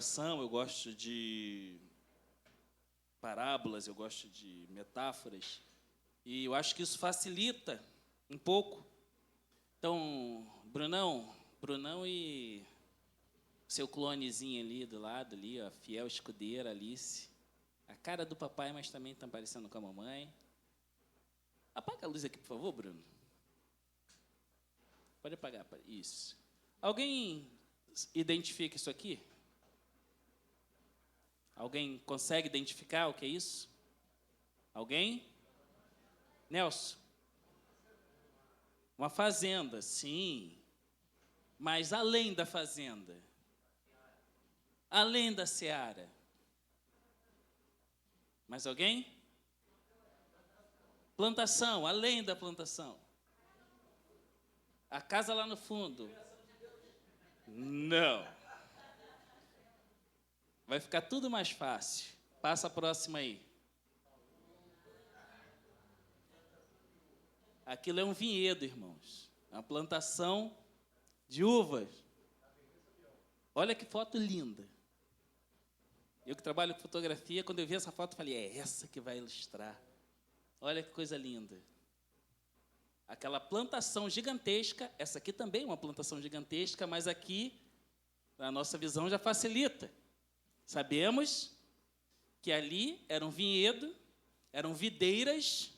Eu gosto de parábolas, eu gosto de metáforas, e eu acho que isso facilita um pouco. Então, Brunão e seu clonezinho ali do lado, ali, ó, fiel escudeira, Alice, a cara do papai, mas também está parecendo com a mamãe. Apaga a luz aqui, por favor, Bruno. Pode apagar, isso. Alguém identifica isso aqui? Alguém consegue identificar o que é isso? Alguém? Nelson? Uma fazenda, sim. Mas além da fazenda? Além da seara? Mais alguém? Plantação, além da plantação. A casa lá no fundo. Não. Vai ficar tudo mais fácil. Passa a próxima aí. Aquilo é um vinhedo, irmãos. É uma plantação de uvas. Olha que foto linda. Eu que trabalho com fotografia, quando eu vi essa foto, falei, é essa que vai ilustrar. Olha que coisa linda. Aquela plantação gigantesca, essa aqui também é uma plantação gigantesca, mas aqui, a nossa visão já facilita. Sabemos que ali era um vinhedo, eram videiras,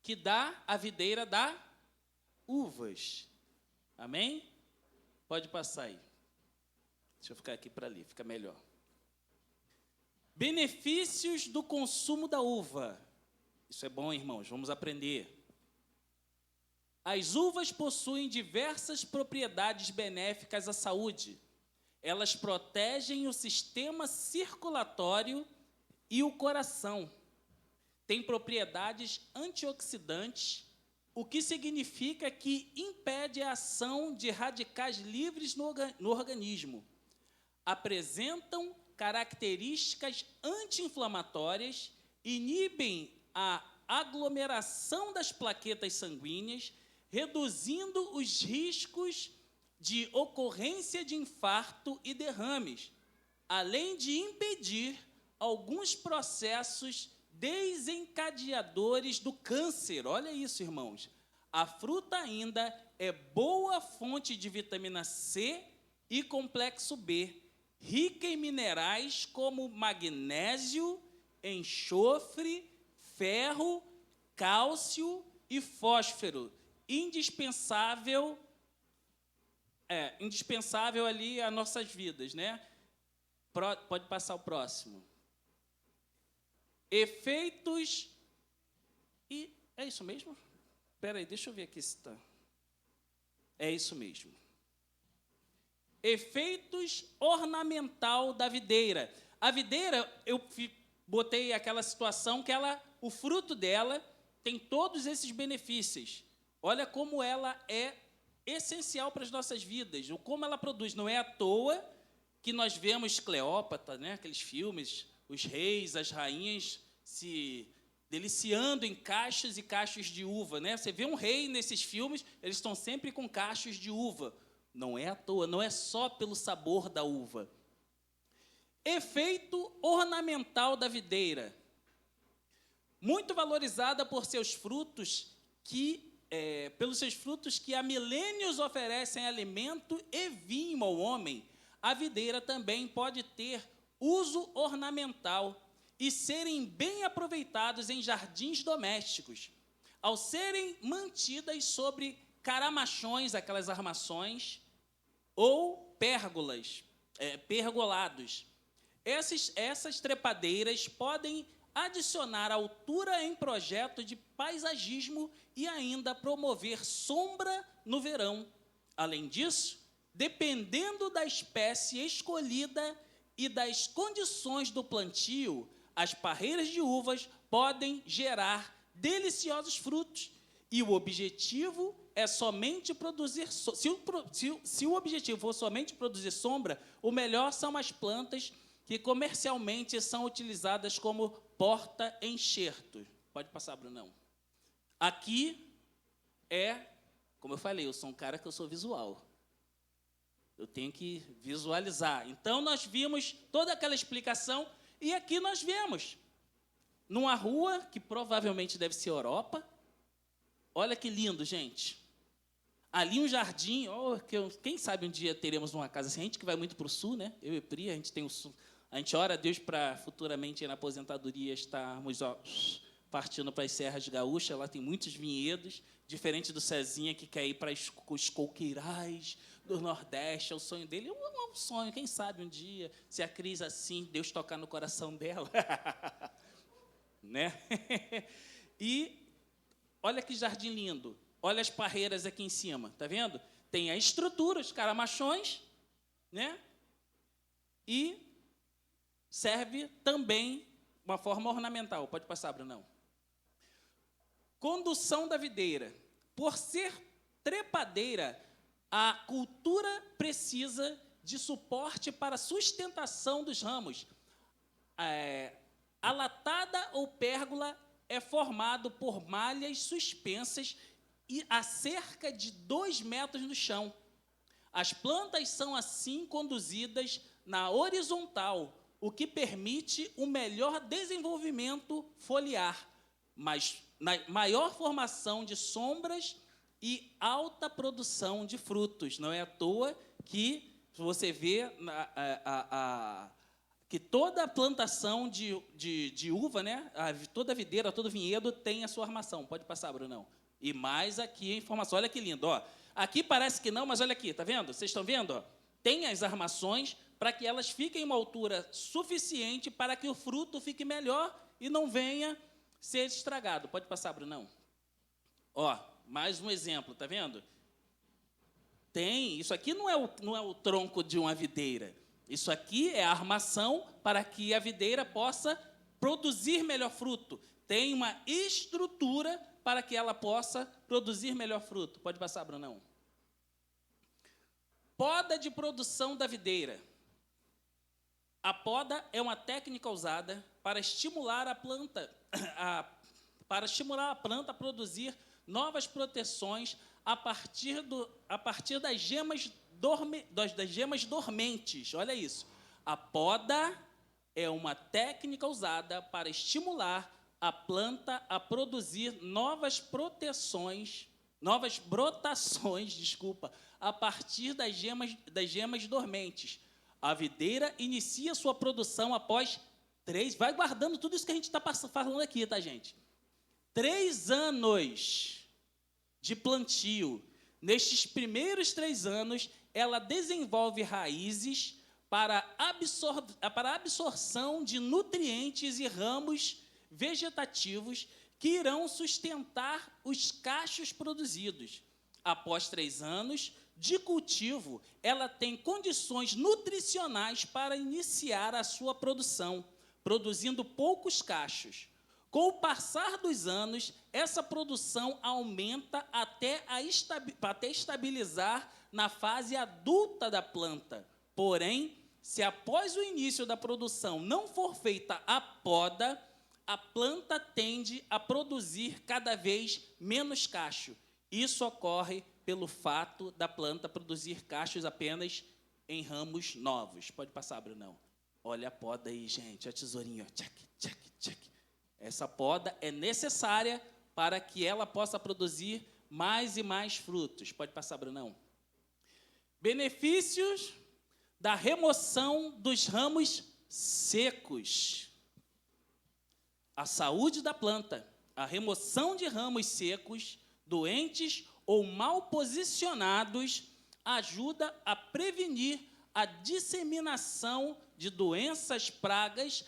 que a videira dá uvas. Amém? Pode passar aí. Deixa eu ficar aqui para ali, fica melhor. Benefícios do consumo da uva. Isso é bom, irmãos, vamos aprender. As uvas possuem diversas propriedades benéficas à saúde. Elas protegem o sistema circulatório e o coração. Têm propriedades antioxidantes, o que significa que impede a ação de radicais livres no organismo. Apresentam características anti-inflamatórias, inibem a aglomeração das plaquetas sanguíneas, reduzindo os riscos de ocorrência de infarto e derrames, além de impedir alguns processos desencadeadores do câncer. Olha isso, irmãos. A fruta ainda é boa fonte de vitamina C e complexo B, rica em minerais como magnésio, enxofre, ferro, cálcio e fósforo, indispensável ali às nossas vidas, né? Pode passar o próximo. Efeitos... E é isso mesmo? Espera aí, deixa eu ver aqui se está... É isso mesmo. Efeitos ornamental da videira. A videira, eu botei aquela situação que o fruto dela tem todos esses benefícios. Olha como ela é essencial para as nossas vidas, ou como ela produz. Não é à toa que nós vemos Cleópatra, né, aqueles filmes, os reis, as rainhas se deliciando em cachos e cachos de uva, né? Você vê um rei nesses filmes, eles estão sempre com cachos de uva. Não é à toa, não é só pelo sabor da uva. Efeito ornamental da videira. Muito valorizada por seus frutos, pelos seus frutos que há milênios oferecem alimento e vinho ao homem, a videira também pode ter uso ornamental e serem bem aproveitados em jardins domésticos, ao serem mantidas sobre caramachões, aquelas armações, ou pergolados. Essas trepadeiras podem adicionar altura em projeto de paisagismo e ainda promover sombra no verão. Além disso, dependendo da espécie escolhida e das condições do plantio, as parreiras de uvas podem gerar deliciosos frutos. E o objetivo é somente produzir... Se o objetivo for somente produzir sombra, o melhor são as plantas que comercialmente são utilizadas como porta-enxertos. Pode passar, Brunão. Aqui como eu falei, eu sou um cara que eu sou visual. Eu tenho que visualizar. Então, nós vimos toda aquela explicação e aqui nós vemos, numa rua que provavelmente deve ser Europa. Olha que lindo, gente. Ali um jardim, quem sabe um dia teremos uma casa assim, a gente que vai muito para o sul, né? Eu e o Pri, a gente tem o sul. A gente ora a Deus para futuramente, na aposentadoria, estarmos partindo para as Serras Gaúchas. Lá tem muitos vinhedos, diferente do Cezinha, que quer ir para os coqueirais do Nordeste. É o sonho dele. É um sonho, quem sabe um dia, se a Cris assim, Deus tocar no coração dela. Né? E olha que jardim lindo. Olha as parreiras aqui em cima, tá vendo? Tem a estrutura, os caramachões, né? E serve também uma forma ornamental. Pode passar, Brunão. Condução da videira. Por ser trepadeira, a cultura precisa de suporte para a sustentação dos ramos. A latada ou pérgola é formado por malhas suspensas e a cerca de 2 metros no chão. As plantas são assim conduzidas na horizontal, o que permite um melhor desenvolvimento foliar, mas maior formação de sombras e alta produção de frutos. Não é à toa que você vê que toda a plantação de uva, né, toda videira, todo vinhedo tem a sua armação. Pode passar, Brunão. E mais aqui a informação. Olha que lindo. Ó. Aqui parece que não, mas olha aqui, tá vendo? Vocês estão vendo? Ó? Tem as armações para que elas fiquem em uma altura suficiente para que o fruto fique melhor e não venha ser estragado. Pode passar, Brunão. Ó, mais um exemplo, tá vendo? Isso aqui não é o tronco de uma videira. Isso aqui é a armação para que a videira possa produzir melhor fruto. Tem uma estrutura para que ela possa produzir melhor fruto. Pode passar, Brunão. Poda de produção da videira. A poda é uma técnica usada para estimular a planta a produzir novas proteções a partir das gemas dormentes. Olha isso. A poda é uma técnica usada para estimular a planta a produzir novas brotações, a partir das gemas dormentes. A videira inicia sua produção após 3... Vai guardando tudo isso que a gente está falando aqui, tá, gente? 3 anos de plantio. Nestes primeiros 3 anos, ela desenvolve raízes para absorção de nutrientes e ramos vegetativos que irão sustentar os cachos produzidos. Após 3 anos de cultivo, ela tem condições nutricionais para iniciar a sua produção, produzindo poucos cachos. Com o passar dos anos, essa produção aumenta até estabilizar na fase adulta da planta. Porém, se após o início da produção não for feita a poda, a planta tende a produzir cada vez menos cacho. Isso ocorre pelo fato da planta produzir cachos apenas em ramos novos. Pode passar, Brunão. Olha a poda aí, gente. A tesourinha. Tchac, tchac, tchac. Essa poda é necessária para que ela possa produzir mais e mais frutos. Pode passar, Brunão. Benefícios da remoção dos ramos secos. A saúde da planta. A remoção de ramos secos, doentes ou mal posicionados ajuda a prevenir a disseminação de doenças, pragas,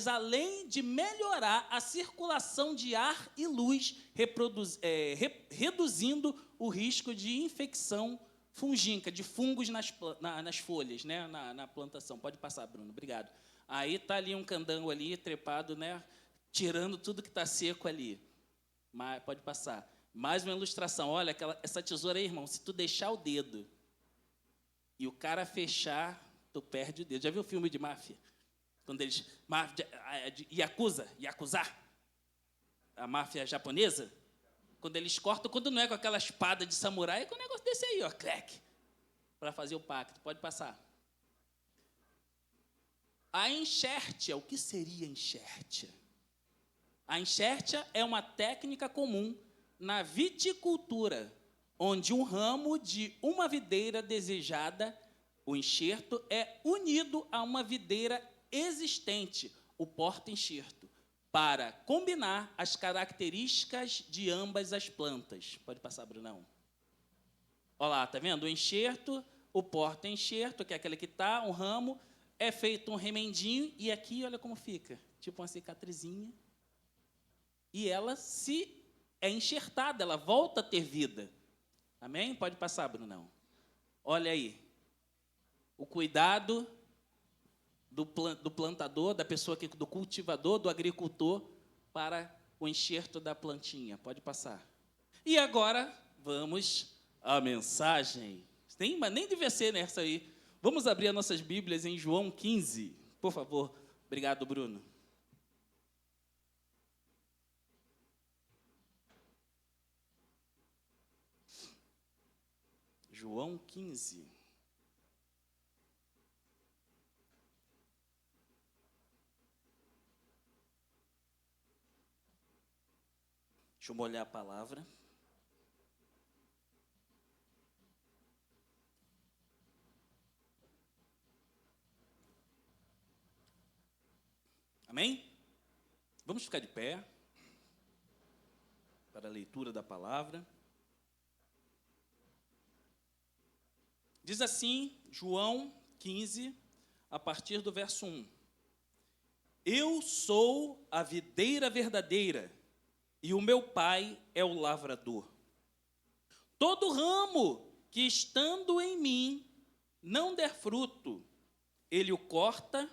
além de melhorar a circulação de ar e luz, reduzindo o risco de infecção fungínica, de fungos nas folhas, né, na plantação. Pode passar, Bruno, obrigado. Aí está ali um candango ali, trepado, né, tirando tudo que está seco ali. Mas, pode passar. Mais uma ilustração. Olha, essa tesoura aí, irmão, se tu deixar o dedo e o cara fechar, tu perde o dedo. Já viu o filme de máfia? Quando eles... Yakuza, a máfia japonesa, quando eles cortam, quando não é com aquela espada de samurai, é com um negócio desse aí, ó, crack. para fazer o pacto. Pode passar. A enxértia, o que seria enxértia? A enxértia é uma técnica comum na viticultura, onde um ramo de uma videira desejada, o enxerto, é unido a uma videira existente, o porta-enxerto, para combinar as características de ambas as plantas. Pode passar, Brunão. Olha lá, tá vendo? O enxerto, o porta-enxerto, que é aquele que está, um ramo, é feito um remendinho, e aqui, olha como fica, tipo uma cicatrizinha, e ela se é enxertada, ela volta a ter vida. Amém? Pode passar, Brunão. Olha aí, o cuidado do plantador, da pessoa que, do cultivador, do agricultor, para o enxerto da plantinha. Pode passar. E agora, vamos à mensagem. Nem devia ser nessa aí. Vamos abrir as nossas Bíblias em João 15, por favor. Obrigado, Bruno. João 15. Deixa eu molhar a palavra. Amém? Vamos ficar de pé para a leitura da palavra. Diz assim, João 15, a partir do verso 1. Eu sou a videira verdadeira, e o meu pai é o lavrador. Todo ramo que estando em mim não der fruto, ele o corta,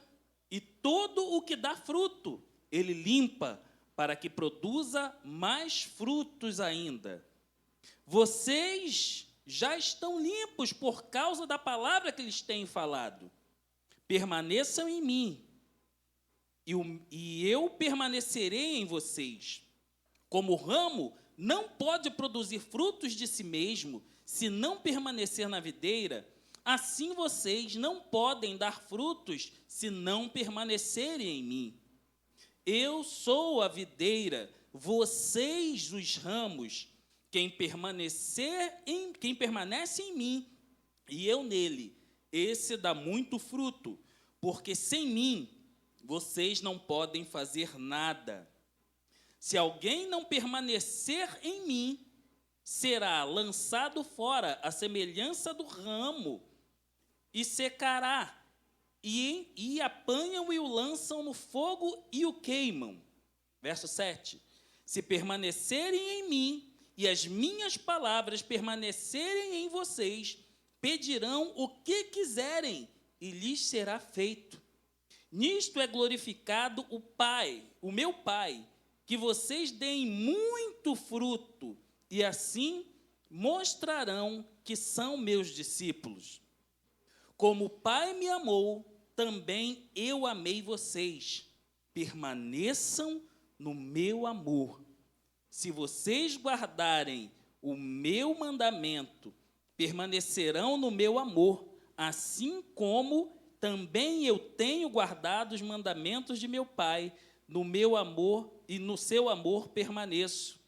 e todo o que dá fruto, ele limpa, para que produza mais frutos ainda. Vocês já estão limpos por causa da palavra que lhes tenho falado. Permaneçam em mim, e eu permanecerei em vocês. Como o ramo não pode produzir frutos de si mesmo, se não permanecer na videira, assim vocês não podem dar frutos, se não permanecerem em mim. Eu sou a videira, vocês os ramos. Quem permanece em mim e eu nele, esse dá muito fruto, porque sem mim vocês não podem fazer nada. Se alguém não permanecer em mim, será lançado fora à semelhança do ramo e secará, e apanham e o lançam no fogo e o queimam. Verso 7. Se permanecerem em mim e as minhas palavras permanecerem em vocês, pedirão o que quiserem e lhes será feito. Nisto é glorificado o Pai, o meu Pai, que vocês deem muito fruto, e assim mostrarão que são meus discípulos. Como o Pai me amou, também eu amei vocês. Permaneçam no meu amor. Se vocês guardarem o meu mandamento, permanecerão no meu amor, assim como também eu tenho guardado os mandamentos de meu Pai, no meu amor e no seu amor permaneço.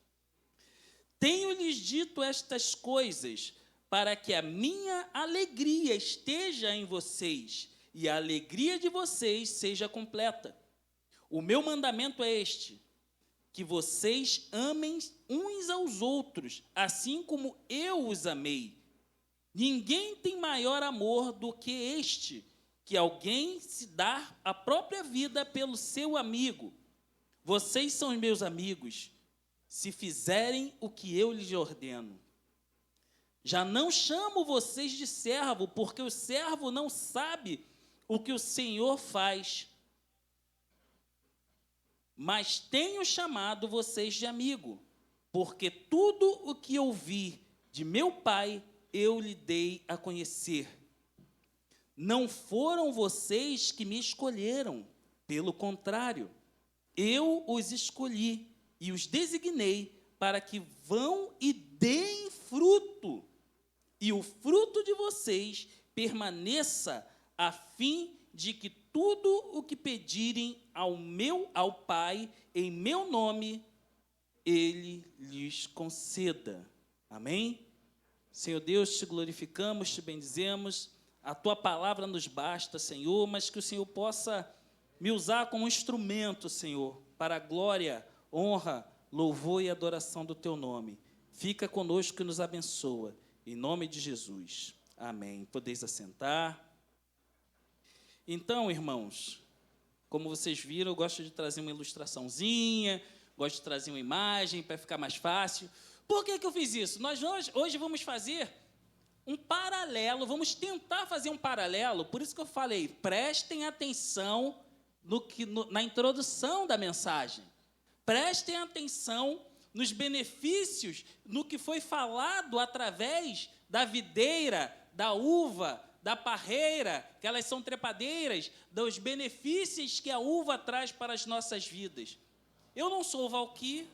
Tenho-lhes dito estas coisas, para que a minha alegria esteja em vocês, e a alegria de vocês seja completa. O meu mandamento é este: que vocês amem uns aos outros, assim como eu os amei. Ninguém tem maior amor do que este, que alguém se dá a própria vida pelo seu amigo. Vocês são meus amigos, se fizerem o que eu lhes ordeno. Já não chamo vocês de servo, porque o servo não sabe o que o Senhor faz. Mas tenho chamado vocês de amigo, porque tudo o que ouvi de meu Pai, eu lhe dei a conhecer. Não foram vocês que me escolheram, pelo contrário, eu os escolhi e os designei para que vão e deem fruto, e o fruto de vocês permaneça, a fim de que tudo o que pedirem ao Pai, em meu nome, Ele lhes conceda. Amém? Senhor Deus, te glorificamos, te bendizemos, a Tua palavra nos basta, Senhor, mas que o Senhor possa me usar como instrumento, Senhor, para a glória, honra, louvor e adoração do Teu nome. Fica conosco e nos abençoa, em nome de Jesus. Amém. Podeis assentar. Então, irmãos, como vocês viram, eu gosto de trazer uma ilustraçãozinha, gosto de trazer uma imagem para ficar mais fácil. Por que eu fiz isso? Nós hoje vamos fazer um paralelo, vamos tentar fazer um paralelo, por isso que eu falei, prestem atenção na introdução da mensagem. Prestem atenção nos benefícios, no que foi falado através da videira, da uva, da parreira, que elas são trepadeiras, dos benefícios que a uva traz para as nossas vidas. Eu não sou o Valquir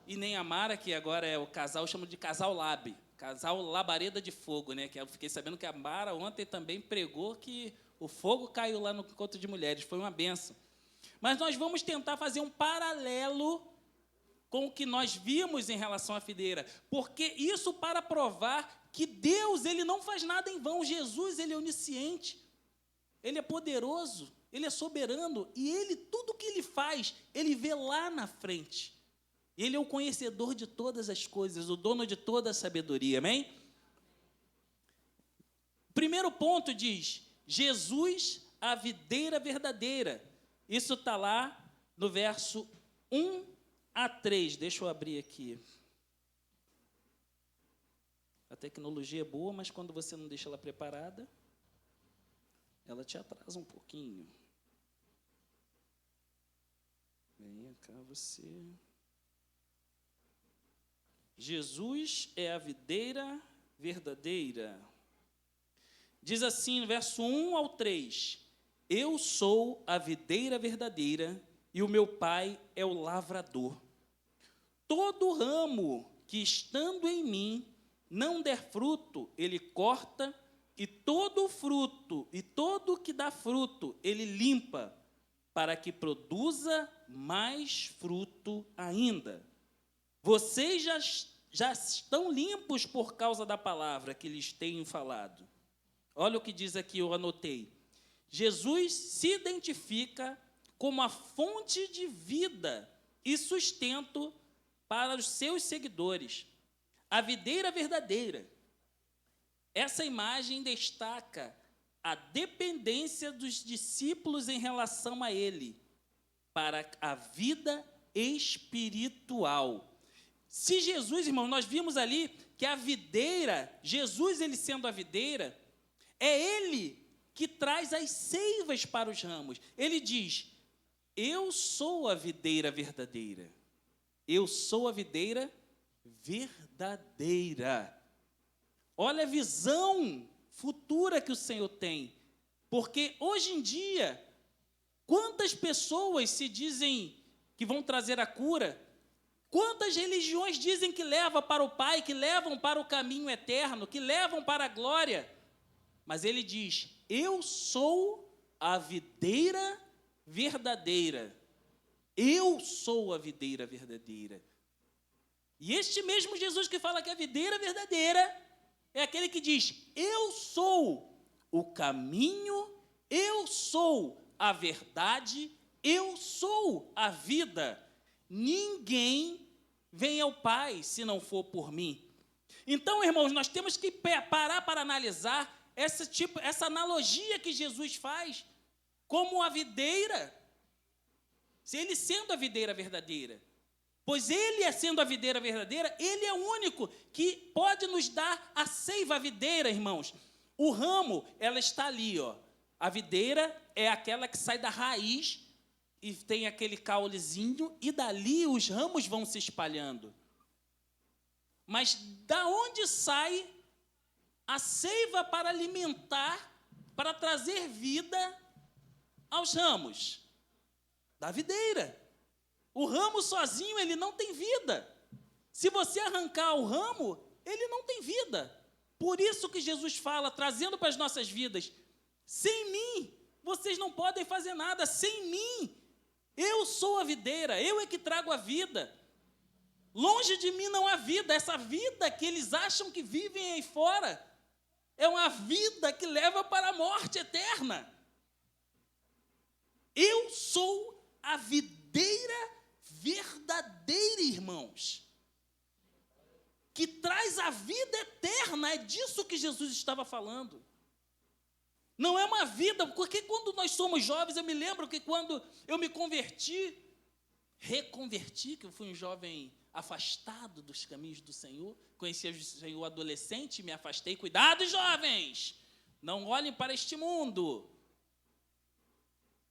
e nem a Mara, que agora é o casal, eu chamo de casal Lab, casal Labareda de Fogo, né? Que eu fiquei sabendo que a Mara ontem também pregou que o fogo caiu lá no encontro de mulheres, foi uma benção. Mas nós vamos tentar fazer um paralelo com o que nós vimos em relação à videira, porque isso para provar que Deus, Ele não faz nada em vão. Jesus, Ele é onisciente, Ele é poderoso, Ele é soberano, e Ele, tudo que Ele faz, Ele vê lá na frente. Ele é o conhecedor de todas as coisas, o dono de toda a sabedoria, amém? Primeiro ponto diz, Jesus, a videira verdadeira. Isso está lá no verso 1 a 3. Deixa eu abrir aqui. A tecnologia é boa, mas quando você não deixa ela preparada, ela te atrasa um pouquinho. Vem cá você. Jesus é a videira verdadeira. Diz assim no verso 1 ao 3, eu sou a videira verdadeira e o meu Pai é o lavrador. Todo ramo que estando em mim não der fruto, ele corta, e todo fruto, e todo que dá fruto, ele limpa, para que produza mais fruto ainda. Vocês já estão limpos por causa da palavra que lhes tenho falado. Olha o que diz aqui, eu anotei. Jesus se identifica como a fonte de vida e sustento para os seus seguidores. A videira verdadeira. Essa imagem destaca a dependência dos discípulos em relação a ele, para a vida espiritual. Se Jesus, irmão, nós vimos ali que a videira, Jesus, ele sendo a videira, é ele que traz as seivas para os ramos. Ele diz, eu sou a videira verdadeira. Eu sou a videira verdadeira. Olha a visão futura que o Senhor tem. Porque hoje em dia, quantas pessoas se dizem que vão trazer a cura? Quantas religiões dizem que levam para o Pai, que levam para o caminho eterno, que levam para a glória? Mas ele diz, eu sou a videira verdadeira. Eu sou a videira verdadeira. E este mesmo Jesus que fala que a videira verdadeira é aquele que diz, eu sou o caminho, eu sou a verdade, eu sou a vida. Ninguém vem ao Pai se não for por mim. Então, irmãos, nós temos que parar para analisar essa analogia que Jesus faz como a videira, se ele sendo a videira verdadeira. Pois ele, sendo a videira verdadeira, ele é o único que pode nos dar a seiva, a videira, irmãos. O ramo, ela está ali, ó. A videira é aquela que sai da raiz e tem aquele caulezinho, e dali os ramos vão se espalhando. Mas da onde sai a seiva para alimentar, para trazer vida aos ramos? Da videira. O ramo sozinho, ele não tem vida. Se você arrancar o ramo, ele não tem vida. Por isso que Jesus fala, trazendo para as nossas vidas, sem mim, vocês não podem fazer nada, sem mim. Eu sou a videira, eu é que trago a vida. Longe de mim não há vida, essa vida que eles acham que vivem aí fora, é uma vida que leva para a morte eterna. Eu sou a videira verdadeira, irmãos, que traz a vida eterna. É disso que Jesus estava falando. Não é uma vida, porque quando nós somos jovens, eu me lembro que quando eu me reconverti, que eu fui um jovem afastado dos caminhos do Senhor, conheci o Senhor adolescente, me afastei. Cuidado, jovens, não olhem para este mundo.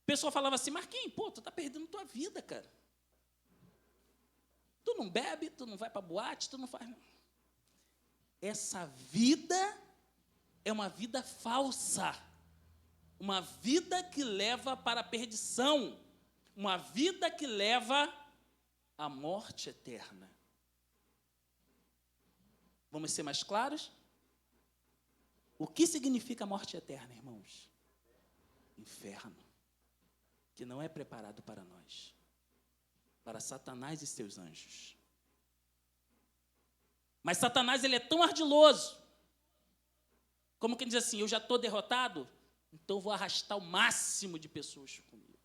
A pessoa falava assim: Marquinhos, pô, tu está perdendo tua vida, cara. Tu não bebe, tu não vai para boate, tu não faz... Essa vida é uma vida falsa, uma vida que leva para a perdição, uma vida que leva à morte eterna. Vamos ser mais claros? O que significa a morte eterna, irmãos? Inferno, que não é preparado para nós, para Satanás e seus anjos. Mas Satanás, ele é tão ardiloso, como quem diz assim: eu já estou derrotado, então vou arrastar o máximo de pessoas comigo.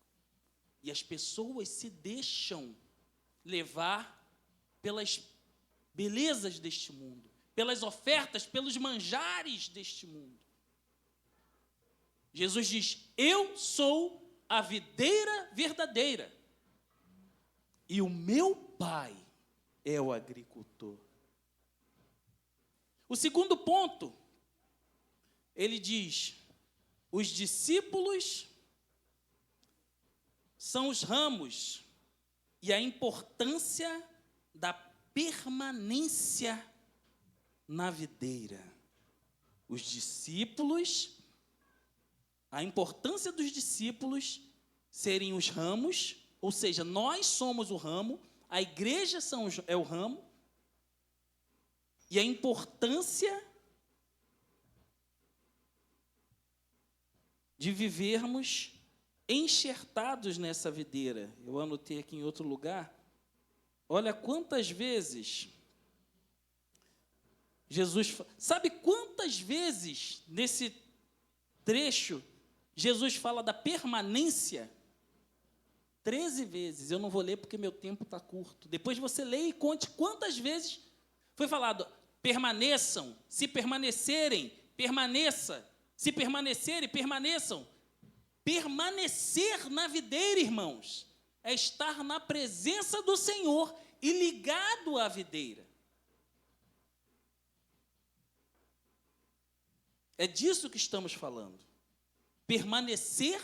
E as pessoas se deixam levar pelas belezas deste mundo, pelas ofertas, pelos manjares deste mundo. Jesus diz: eu sou a videira verdadeira, e o meu Pai é o agricultor. O segundo ponto, ele diz: os discípulos são os ramos, e a importância da permanência na videira. Os discípulos, a importância dos discípulos serem os ramos, ou seja, nós somos o ramo, a igreja é o ramo, e a importância de vivermos enxertados nessa videira. Eu anotei aqui em outro lugar. Olha quantas vezes Jesus... Sabe quantas vezes nesse trecho Jesus fala da permanência? 13 vezes. Eu não vou ler porque meu tempo está curto. Depois você lê e conte quantas vezes foi falado: permaneçam, se permanecerem, permaneça, se permanecerem, permaneçam. Permanecer na videira, irmãos, é estar na presença do Senhor e ligado à videira. É disso que estamos falando. Permanecer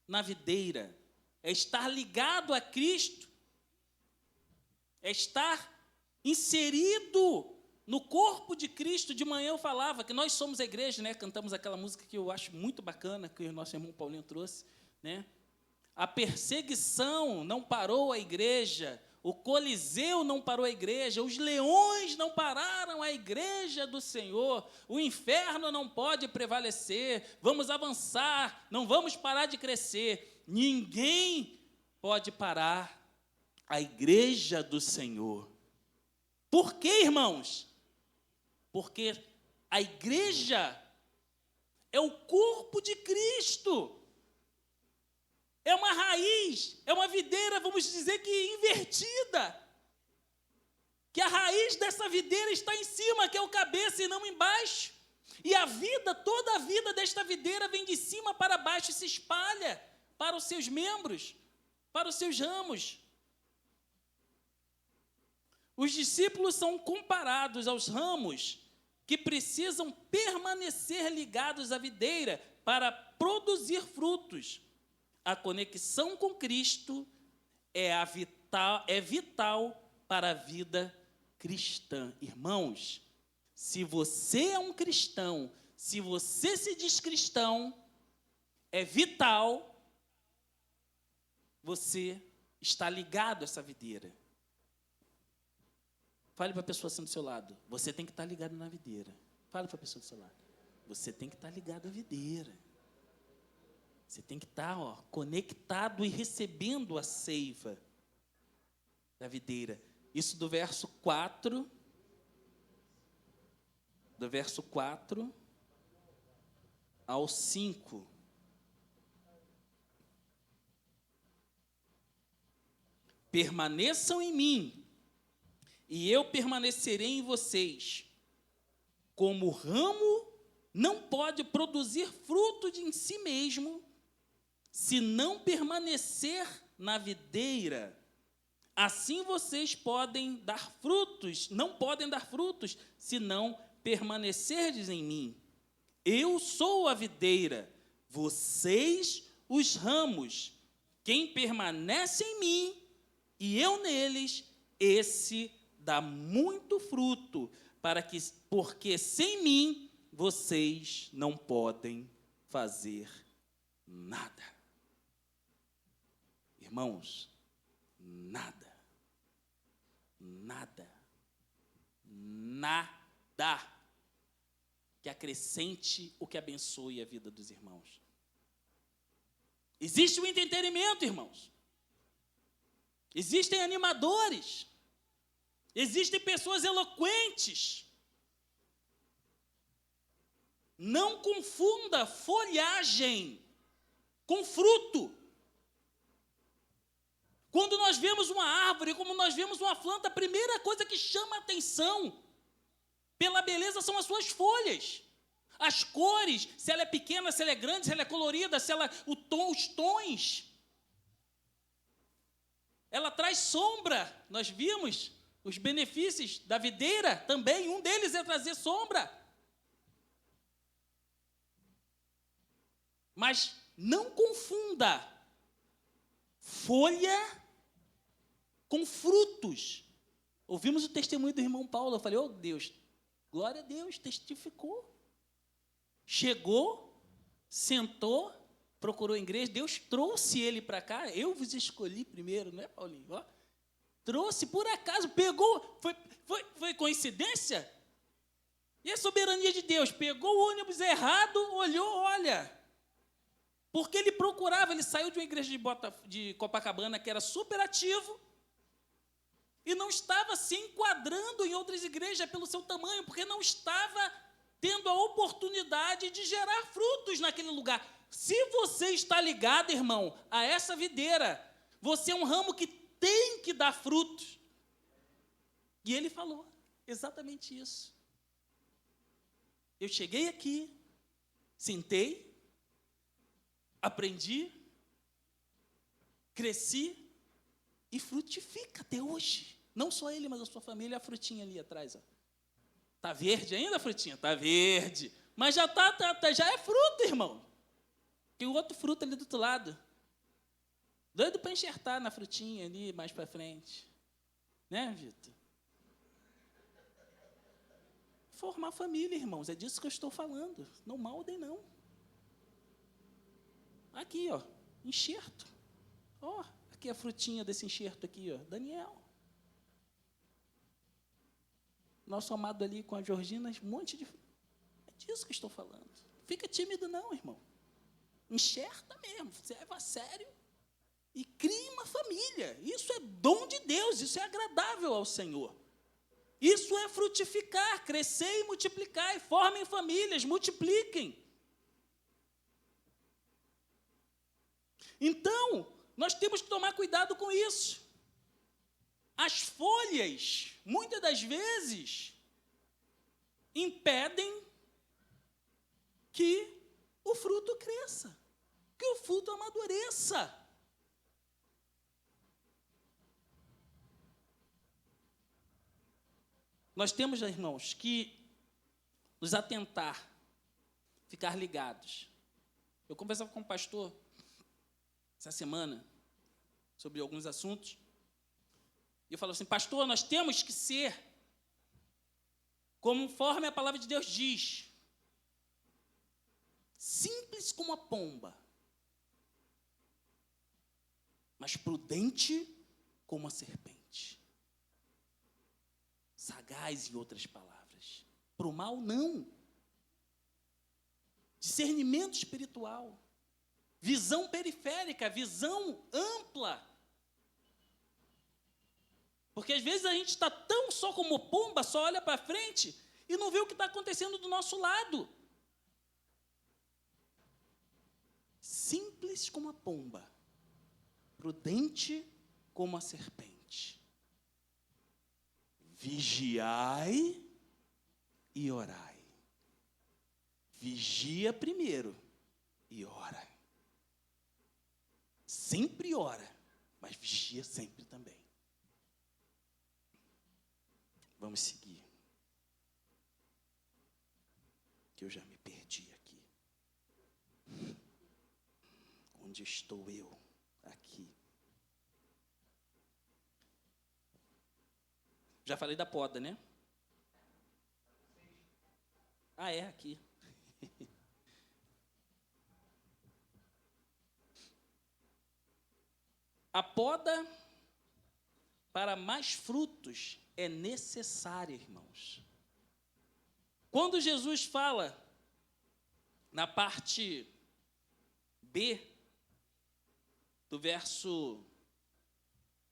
na videira é estar ligado a Cristo, é estar inserido no corpo de Cristo. De manhã eu falava que nós somos a igreja, né? Cantamos aquela música que eu acho muito bacana, que o nosso irmão Paulinho trouxe, né? A perseguição não parou a igreja, o Coliseu não parou a igreja, os leões não pararam a igreja do Senhor, o inferno não pode prevalecer, vamos avançar, não vamos parar de crescer. Ninguém pode parar a igreja do Senhor. Por quê, irmãos? Porque a igreja é o corpo de Cristo. É uma raiz, é uma videira, vamos dizer que invertida. Que a raiz dessa videira está em cima, que é o cabeça e não embaixo. E a vida, toda a vida desta videira vem de cima para baixo e se espalha para os seus membros, para os seus ramos. Os discípulos são comparados aos ramos que precisam permanecer ligados à videira para produzir frutos. A conexão com Cristo é vital para a vida cristã. Irmãos, se você é um cristão, se você se diz cristão, é vital você estar ligado a essa videira. Fale para a pessoa assim do seu lado: você tem que estar ligado na videira. Fala para a pessoa do seu lado. Você tem que estar ligado à videira. Você tem que estar conectado e recebendo a seiva da videira. Isso do verso 4. Do verso 4 ao 5. Permaneçam em mim, e eu permanecerei em vocês. Como o ramo não pode produzir fruto em si mesmo, se não permanecer na videira, assim vocês não podem dar frutos, se não permanecerdes em mim. Eu sou a videira, vocês os ramos. Quem permanece em mim e eu neles, esse dá muito fruto, porque sem mim vocês não podem fazer nada. Irmãos, nada que acrescente ou que abençoe a vida dos irmãos. Existe o entretenimento, irmãos. Existem animadores. Existem pessoas eloquentes. Não confunda folhagem com fruto. Quando nós vemos uma árvore, como nós vemos uma planta, a primeira coisa que chama a atenção pela beleza são as suas folhas. As cores, se ela é pequena, se ela é grande, se ela é colorida, os tons. Ela traz sombra. Nós vimos os benefícios da videira também. Um deles é trazer sombra. Mas não confunda folha com frutos. Ouvimos o testemunho do irmão Paulo. Eu falei, Deus, glória a Deus, testificou. Chegou, sentou, procurou a igreja, Deus trouxe ele para cá. Eu vos escolhi primeiro, não é, Paulinho? Trouxe por acaso, pegou, foi coincidência? E a soberania de Deus? Pegou o ônibus errado, olhou, olha. Porque ele procurava, ele saiu de uma igreja de Copacabana que era super ativo e não estava se enquadrando em outras igrejas pelo seu tamanho, porque não estava tendo a oportunidade de gerar frutos naquele lugar. Se você está ligado, irmão, a essa videira, você é um ramo que tem que dar frutos. E ele falou exatamente isso. Eu cheguei aqui, sentei, aprendi, cresci e frutifica até hoje. Não só ele, mas a sua família, a frutinha ali atrás. Está verde ainda a frutinha? Está verde. Mas já é fruto, irmão. Tem outro fruto ali do outro lado. Doido para enxertar na frutinha ali mais para frente. Né, Vitor? Formar família, irmãos. É disso que eu estou falando. Não maldem, não. Aqui, enxerto. Aqui a frutinha desse enxerto aqui, Daniel. Nosso amado ali com a Georgina, um monte de... É disso que eu estou falando. Fica tímido não, irmão. Enxerta mesmo, serve a sério e crie uma família. Isso é dom de Deus, isso é agradável ao Senhor. Isso é frutificar, crescer e multiplicar, e formem famílias, multipliquem. Então, nós temos que tomar cuidado com isso. As folhas, muitas das vezes, impedem que o fruto cresça, que o fruto amadureça. Nós temos, irmãos, que nos atentar, ficar ligados. Eu conversava com um pastor essa semana sobre alguns assuntos. E eu falo assim, pastor, nós temos que ser conforme a palavra de Deus diz, simples como a pomba, mas prudente como a serpente. Sagaz, em outras palavras. Para o mal, não. discernimento espiritual, visão periférica, visão ampla. Porque às vezes a gente está tão só como pomba, só olha para frente e não vê o que está acontecendo do nosso lado. Simples como a pomba, prudente como a serpente. Vigiai e orai. Vigia primeiro e ora. Sempre ora, mas vigia sempre também. Vamos seguir. Que eu já me perdi aqui. Onde estou eu? Aqui. Já falei da poda, né? Ah, é, aqui. A poda para mais frutos é necessária, irmãos. Quando Jesus fala na parte B do verso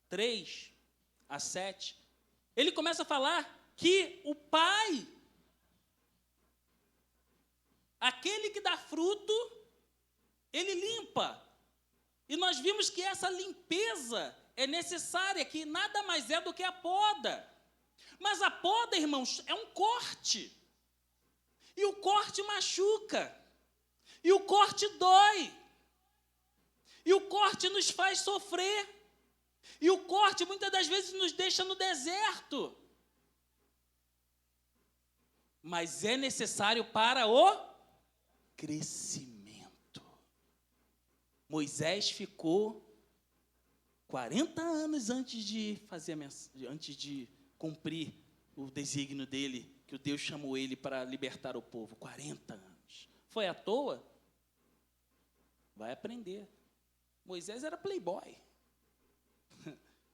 3 a 7, ele começa a falar que o Pai, aquele que dá fruto, ele limpa. E nós vimos que essa limpeza é necessária, que nada mais é do que a poda. Mas a poda, irmãos, é um corte. E o corte machuca. E o corte dói. E o corte nos faz sofrer. E o corte muitas das vezes nos deixa no deserto. Mas é necessário para o crescimento. Moisés ficou 40 anos antes de cumprir o desígnio dele, que o Deus chamou ele para libertar o povo. 40 anos. Foi à toa? Vai aprender. Moisés era playboy.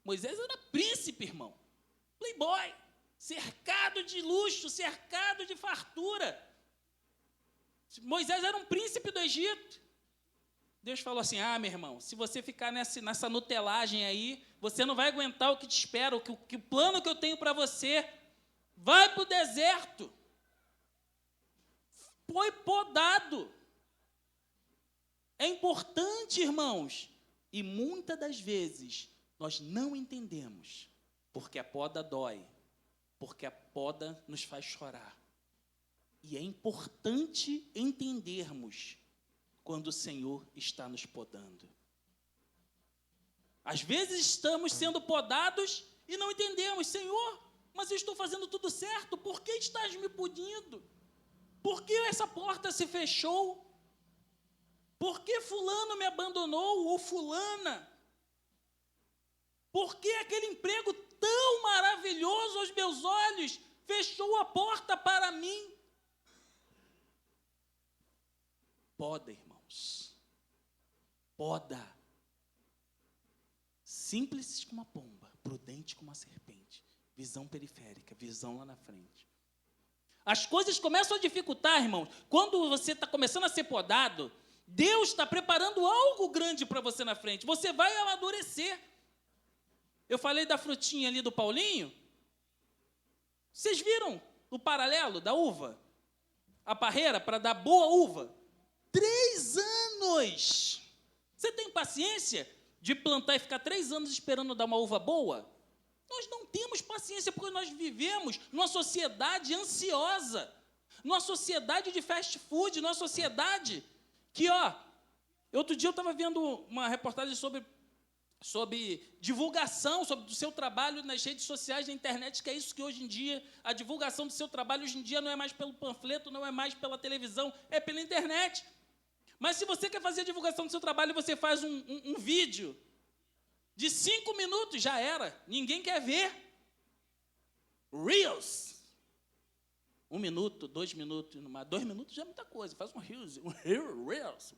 Moisés era príncipe, irmão. Playboy. Cercado de luxo, cercado de fartura. Moisés era um príncipe do Egito. Deus falou assim, meu irmão, se você ficar nessa nutelagem aí, você não vai aguentar o que te espera, o plano que eu tenho para você. Vai para o deserto. Foi podado. É importante, irmãos. E muitas das vezes, nós não entendemos, porque a poda dói, porque a poda nos faz chorar. E é importante entendermos quando o Senhor está nos podando. Às vezes estamos sendo podados e não entendemos. Senhor, mas eu estou fazendo tudo certo, por que estás me punindo? Por que essa porta se fechou? Por que fulano me abandonou ou fulana? Por que aquele emprego tão maravilhoso aos meus olhos fechou a porta para mim? Poda, irmãos. Poda. Simples como a pomba, prudente como a serpente. Visão periférica, visão lá na frente. As coisas começam a dificultar, irmãos. Quando você está começando a ser podado, Deus está preparando algo grande para você na frente. Você vai amadurecer. Eu falei da frutinha ali do Paulinho. Vocês viram o paralelo da uva? A parreira para dar boa uva. 3 anos. Você tem paciência de plantar e ficar 3 anos esperando dar uma uva boa? Nós não temos paciência porque nós vivemos numa sociedade ansiosa, numa sociedade de fast food, numa sociedade que, outro dia eu estava vendo uma reportagem sobre divulgação, sobre o seu trabalho nas redes sociais, na internet, que é isso que hoje em dia, a divulgação do seu trabalho hoje em dia não é mais pelo panfleto, não é mais pela televisão, é pela internet. Mas se você quer fazer a divulgação do seu trabalho, você faz um vídeo de 5 minutos, já era. Ninguém quer ver. Reels. 1 minuto, 2 minutos. 2 minutos já é muita coisa. Faz um Reels. Reels.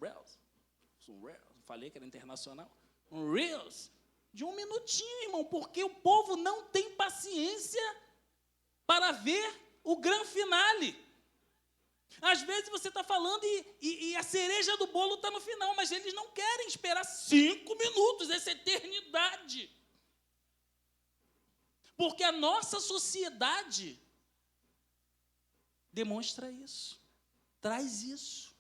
Falei que era internacional. Um Reels. De 1 minutinho, irmão. Porque o povo não tem paciência para ver o grande finale. Às vezes você está falando e a cereja do bolo está no final, mas eles não querem esperar 5 minutos, essa eternidade. Porque a nossa sociedade demonstra isso, traz isso.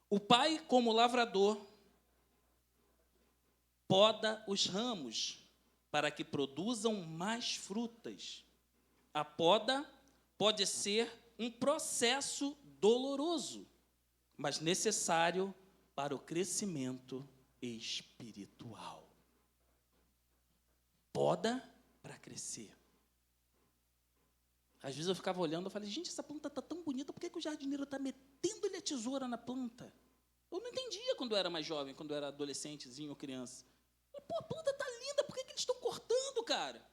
O pai, como lavrador, poda os ramos para que produzam mais frutas. A poda pode ser um processo doloroso, mas necessário para o crescimento espiritual. Poda para crescer. Às vezes eu ficava olhando, eu falei, gente, essa planta está tão bonita, por que o jardineiro está metendo-lhe a tesoura na planta? Eu não entendia quando eu era mais jovem, quando eu era adolescentezinho ou criança. Pô, a planta está linda, por que eles estão cortando, cara?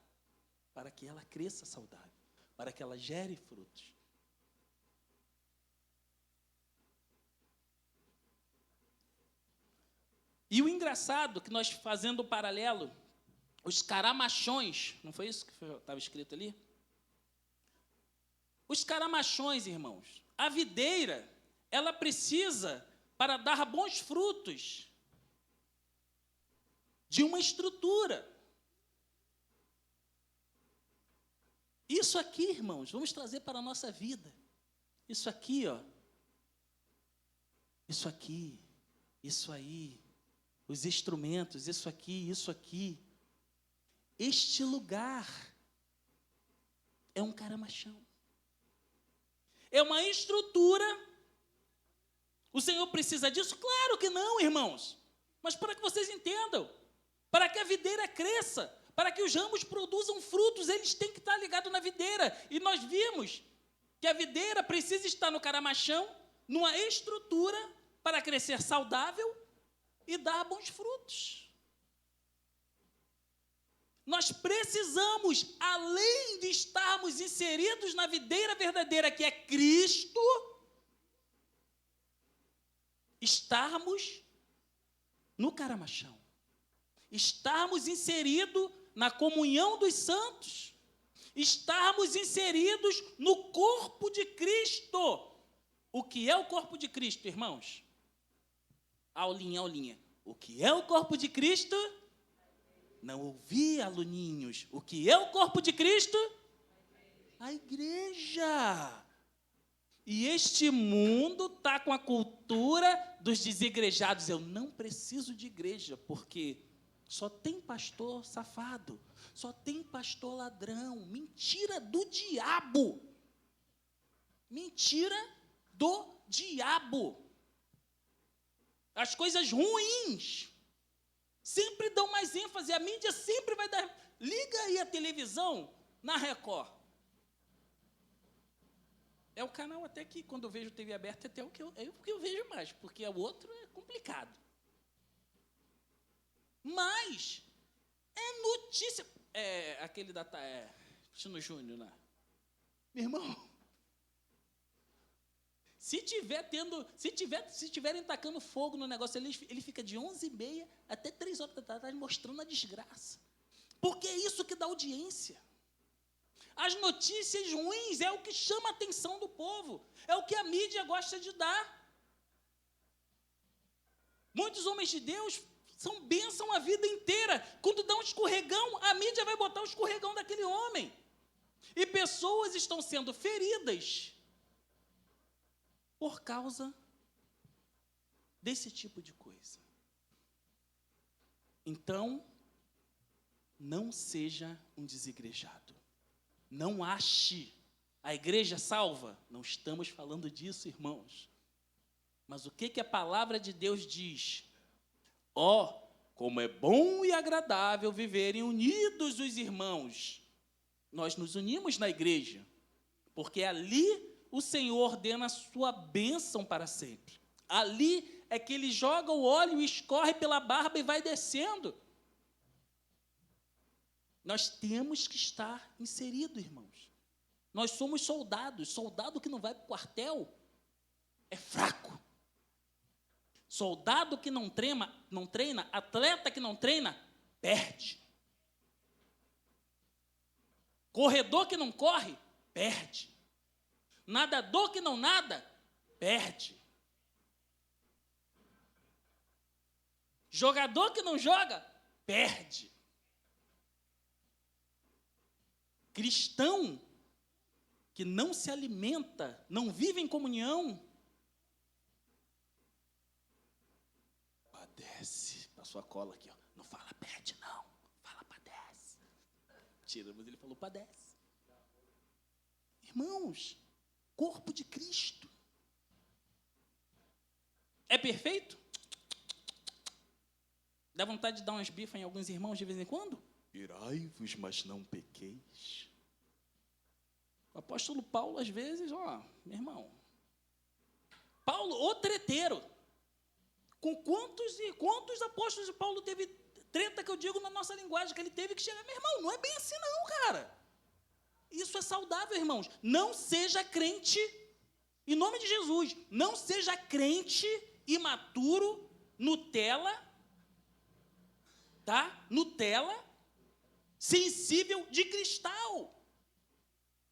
Para que ela cresça saudável, para que ela gere frutos. E o engraçado, que nós fazendo o paralelo, os caramachões, não foi isso que estava escrito ali? Os caramachões, irmãos, a videira, ela precisa, para dar bons frutos, de uma estrutura. Isso aqui, irmãos, vamos trazer para a nossa vida. Isso aqui, ó. Isso aqui, isso aí, os instrumentos, isso aqui, isso aqui. Este lugar é um caramachão. É uma estrutura. O Senhor precisa disso? Claro que não, irmãos. Mas para que vocês entendam, para que a videira cresça, para que os ramos produzam frutos, eles têm que estar ligados na videira. E nós vimos que a videira precisa estar no caramachão, numa estrutura para crescer saudável e dar bons frutos. Nós precisamos, além de estarmos inseridos na videira verdadeira, que é Cristo, estarmos no caramachão. Estarmos inseridos na comunhão dos santos. Estarmos inseridos no corpo de Cristo. O que é o corpo de Cristo, irmãos? Aulinha, aulinha. O que é o corpo de Cristo? Não ouvi, aluninhos. O que é o corpo de Cristo? A igreja. E este mundo está com a cultura dos desigrejados. Eu não preciso de igreja, porque só tem pastor safado, só tem pastor ladrão. Mentira do diabo. Mentira do diabo. As coisas ruins sempre dão mais ênfase. A mídia sempre vai dar... Liga aí a televisão na Record. É o canal até que, quando eu vejo TV aberta, até o que eu vejo mais, porque o outro é complicado. Mas é notícia... aquele da... Tino Júnior lá. Meu irmão, se tiverem tacando fogo no negócio, ele fica de 11h30 até 3h da tarde mostrando a desgraça. Porque é isso que dá audiência. As notícias ruins é o que chama a atenção do povo. É o que a mídia gosta de dar. Muitos homens de Deus são bênção a vida inteira. Quando dá um escorregão, a mídia vai botar o escorregão daquele homem. E pessoas estão sendo feridas por causa desse tipo de coisa. Então, não seja um desigrejado. Não ache a igreja salva. Não estamos falando disso, irmãos. Mas o que a palavra de Deus diz? Como é bom e agradável viverem unidos os irmãos. Nós nos unimos na igreja, porque ali o Senhor ordena a sua bênção para sempre. Ali é que ele joga o óleo e escorre pela barba e vai descendo. Nós temos que estar inseridos, irmãos. Nós somos soldados. Soldado que não vai para o quartel é fraco. Soldado que não treina, atleta que não treina, perde. Corredor que não corre, perde. Nadador que não nada, perde. Jogador que não joga, perde. Cristão que não se alimenta, não vive em comunhão, padece. Passou a cola aqui, ó. Não fala perde, não. Fala padece. Tira, mas ele falou padece. Irmãos, corpo de Cristo. É perfeito? Dá vontade de dar umas bifas em alguns irmãos de vez em quando? Irai-vos, mas não pequeis. O apóstolo Paulo, às vezes, meu irmão. Paulo, o treteiro. Com quantos apóstolos de Paulo teve treta, que eu digo na nossa linguagem, que ele teve que chegar? Meu irmão, não é bem assim não, cara. Isso é saudável, irmãos. Não seja crente, em nome de Jesus, não seja crente imaturo, Nutella, tá? Nutella, sensível de cristal.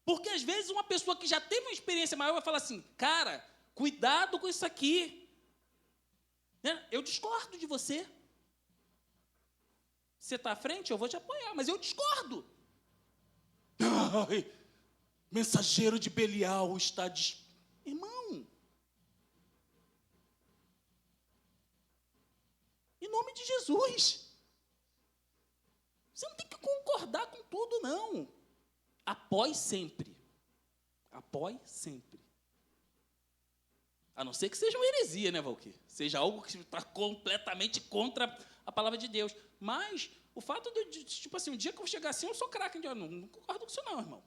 Porque, às vezes, uma pessoa que já teve uma experiência maior vai falar assim, cara, cuidado com isso aqui. Eu discordo de você. Você está à frente, eu vou te apoiar, mas eu discordo. Ai, mensageiro de Belial está... Irmão, em nome de Jesus, você não tem que concordar com tudo, não. Apoie sempre. Apoie sempre. A não ser que seja uma heresia, né, Valquir? Seja algo que está completamente contra a palavra de Deus. Mas o fato de, tipo assim, um dia que eu chegar assim, eu sou craque. Não concordo com isso não, irmão.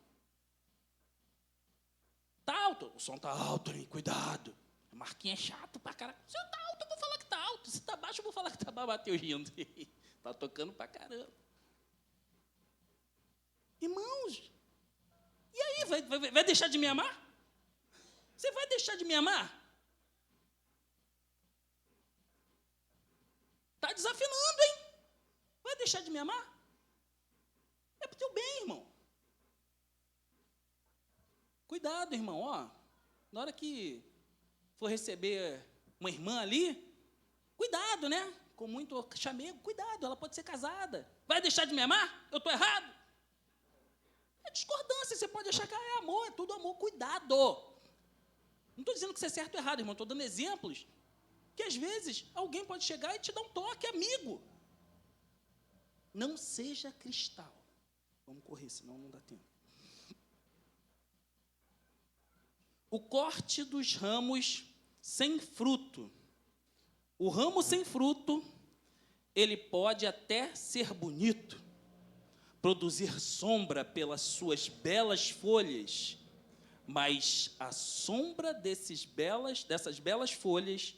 Tá alto. O som tá alto, hein? Cuidado. A marquinha é chato pra caralho. Se tá alto, eu vou falar que tá alto. Se tá baixo, eu vou falar que tá bateu rindo. Tá tocando pra caramba. Irmãos, e aí, vai deixar de me amar? Você vai deixar de me amar? Está desafinando, hein? Vai deixar de me amar? É para o teu bem, irmão. Cuidado, irmão, na hora que for receber uma irmã ali, cuidado, né? Com muito chamego, cuidado, ela pode ser casada. Vai deixar de me amar? Eu estou errado? É discordância, você pode achar que é amor, é tudo amor, cuidado. Não estou dizendo que você é certo ou errado, irmão, estou dando exemplos que, às vezes, alguém pode chegar e te dar um toque, amigo. Não seja cristal. Vamos correr, senão não dá tempo. O corte dos ramos sem fruto. O ramo sem fruto, ele pode até ser bonito, produzir sombra pelas suas belas folhas, mas a sombra dessas belas folhas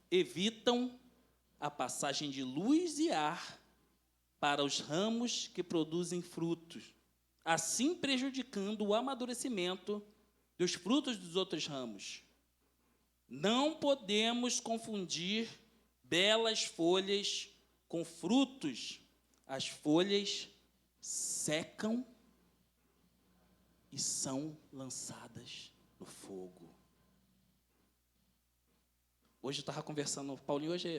evitam a passagem de luz e ar para os ramos que produzem frutos, assim prejudicando o amadurecimento dos frutos dos outros ramos. Não podemos confundir belas folhas com frutos. As folhas secam e são lançadas no fogo. Hoje eu estava conversando, Paulinho hoje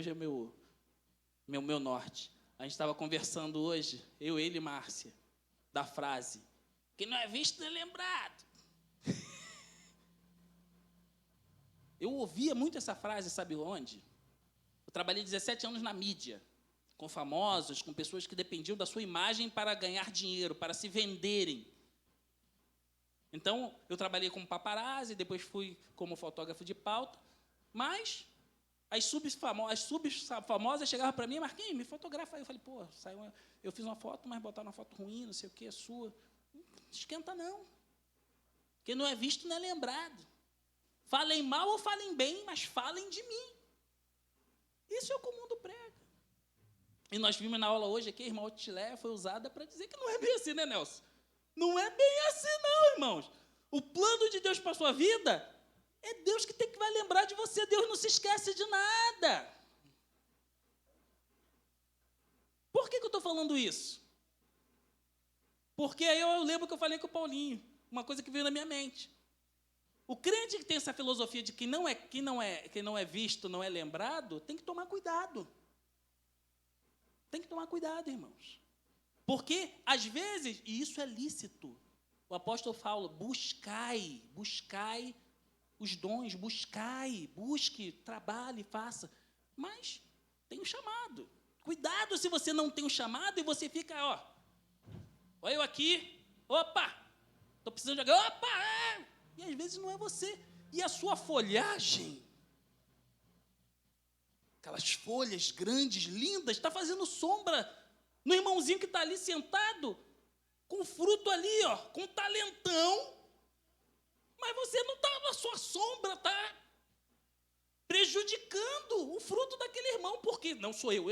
é meu norte. A gente estava conversando hoje, ele e Márcia, da frase, quem não é visto não é lembrado. Eu ouvia muito essa frase, sabe onde? Eu trabalhei 17 anos na mídia, com famosos, com pessoas que dependiam da sua imagem para ganhar dinheiro, para se venderem. Então, eu trabalhei como paparazzi, depois fui como fotógrafo de pauta, mas as subs famosas chegavam para mim, Marquinhos, me fotografa aí. Eu falei, eu fiz uma foto, mas botaram uma foto ruim, não sei o que, é sua. Não esquenta não. Quem não é visto não é lembrado. Falem mal ou falem bem, mas falem de mim. Isso é o que o mundo prega. E nós vimos na aula hoje aqui, a irmã Otileia foi usada para dizer que não é bem assim, né, Nelson? Não é bem assim não, irmãos. O plano de Deus para a sua vida é Deus que vai lembrar de você. Deus não se esquece de nada. Por que eu estou falando isso? Porque aí eu lembro que eu falei com o Paulinho, uma coisa que veio na minha mente. O crente que tem essa filosofia de que não é visto, não é lembrado, tem que tomar cuidado. Tem que tomar cuidado, irmãos. Porque, às vezes, e isso é lícito, o apóstolo fala, buscai os dons, busque, trabalhe, faça. Mas tem um chamado. Cuidado se você não tem um chamado e você fica, olha eu aqui, opa, estou precisando de alguém, opa, e às vezes não é você. E a sua folhagem, aquelas folhas grandes, lindas, está fazendo sombra no irmãozinho que está ali sentado, com fruto ali, com talentão, mas você não está, a sua sombra está prejudicando o fruto daquele irmão, porque não sou eu.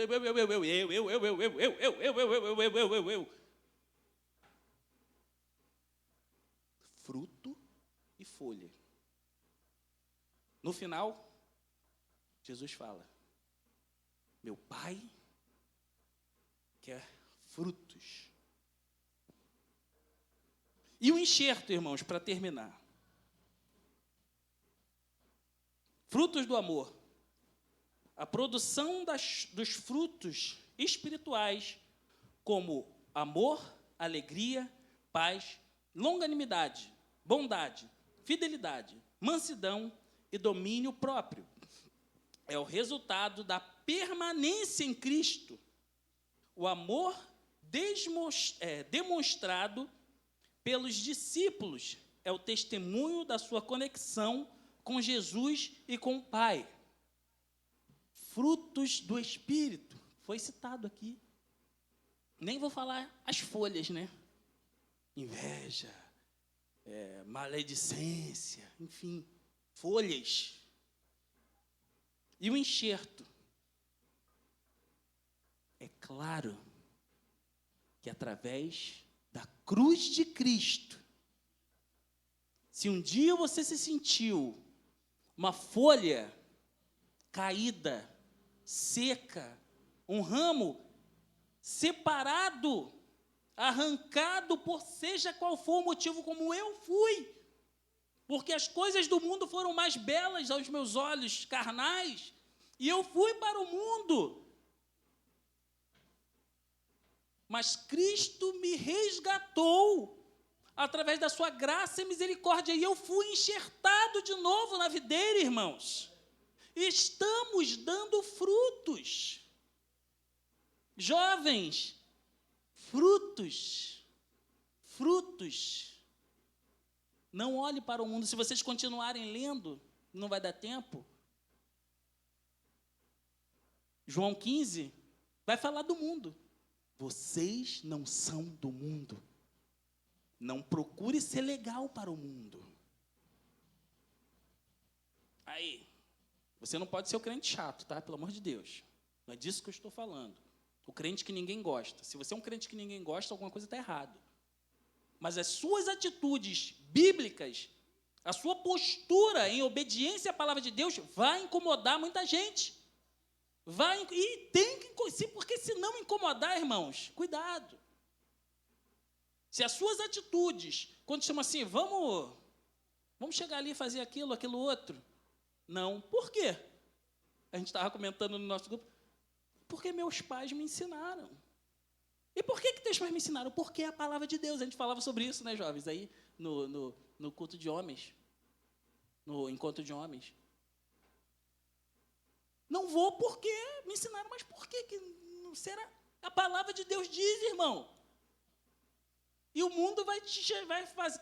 Fruto e folha. No final, Jesus fala, meu Pai quer frutos. E o enxerto, irmãos, para terminar. Frutos do amor. A produção dos frutos espirituais, como amor, alegria, paz, longanimidade, bondade, fidelidade, mansidão e domínio próprio. É o resultado da permanência em Cristo. O amor demonstrado pelos discípulos é o testemunho da sua conexão com Jesus e com o Pai. Frutos do Espírito, foi citado aqui. Nem vou falar as folhas, né? Inveja, maledicência, enfim, folhas. E o enxerto. É claro que através da cruz de Cristo, se um dia você se sentiu uma folha caída, seca, um ramo separado, arrancado por seja qual for o motivo, como eu fui, porque as coisas do mundo foram mais belas aos meus olhos carnais, e eu fui para o mundo. Mas Cristo me resgatou através da sua graça e misericórdia, e eu fui enxertado de novo na videira, irmãos. Estamos dando frutos. Jovens, frutos. Não olhe para o mundo. Se vocês continuarem lendo, não vai dar tempo. João 15 vai falar do mundo. Vocês não são do mundo. Não procure ser legal para o mundo. Aí, você não pode ser o crente chato, tá? Pelo amor de Deus. Não é disso que eu estou falando. O crente que ninguém gosta. Se você é um crente que ninguém gosta, alguma coisa está errada. Mas as suas atitudes bíblicas, a sua postura em obediência à palavra de Deus vai incomodar muita gente. E tem que, porque se não incomodar, irmãos, cuidado. Se as suas atitudes, quando chamam assim, vamos chegar ali e fazer aquilo outro. Não. Por quê? A gente estava comentando no nosso grupo. Porque meus pais me ensinaram. E por que teus pais me ensinaram? Porque é a palavra de Deus. A gente falava sobre isso, né, jovens? Aí, no culto de homens. No encontro de homens. Não vou porque me ensinaram, mas por que não será? A palavra de Deus diz, irmão. E o mundo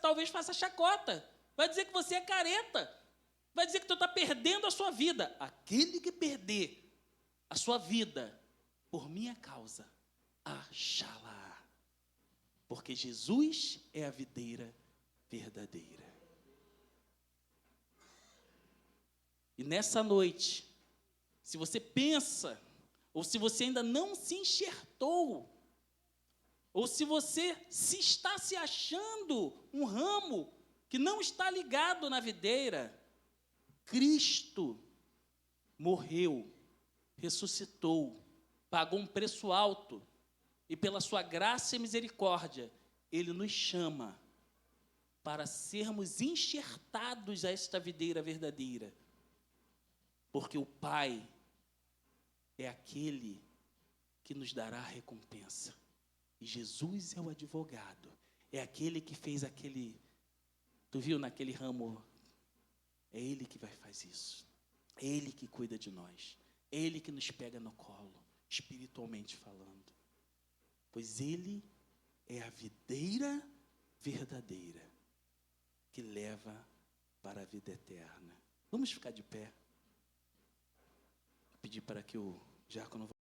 talvez faça chacota. Vai dizer que você é careta. Vai dizer que tu está perdendo a sua vida. Aquele que perder a sua vida por minha causa, achará. Porque Jesus é a videira verdadeira. E nessa noite, se você pensa, ou se você ainda não se enxertou, ou se você está se achando um ramo que não está ligado na videira, Cristo morreu, ressuscitou, pagou um preço alto, e pela sua graça e misericórdia, Ele nos chama para sermos enxertados a esta videira verdadeira. Porque o Pai é aquele que nos dará a recompensa. E Jesus é o advogado. É aquele que fez aquele... Tu viu naquele ramo? É Ele que vai fazer isso. É Ele que cuida de nós. É Ele que nos pega no colo, espiritualmente falando. Pois Ele é a videira verdadeira que leva para a vida eterna. Vamos ficar de pé. Vou pedir para que o diácono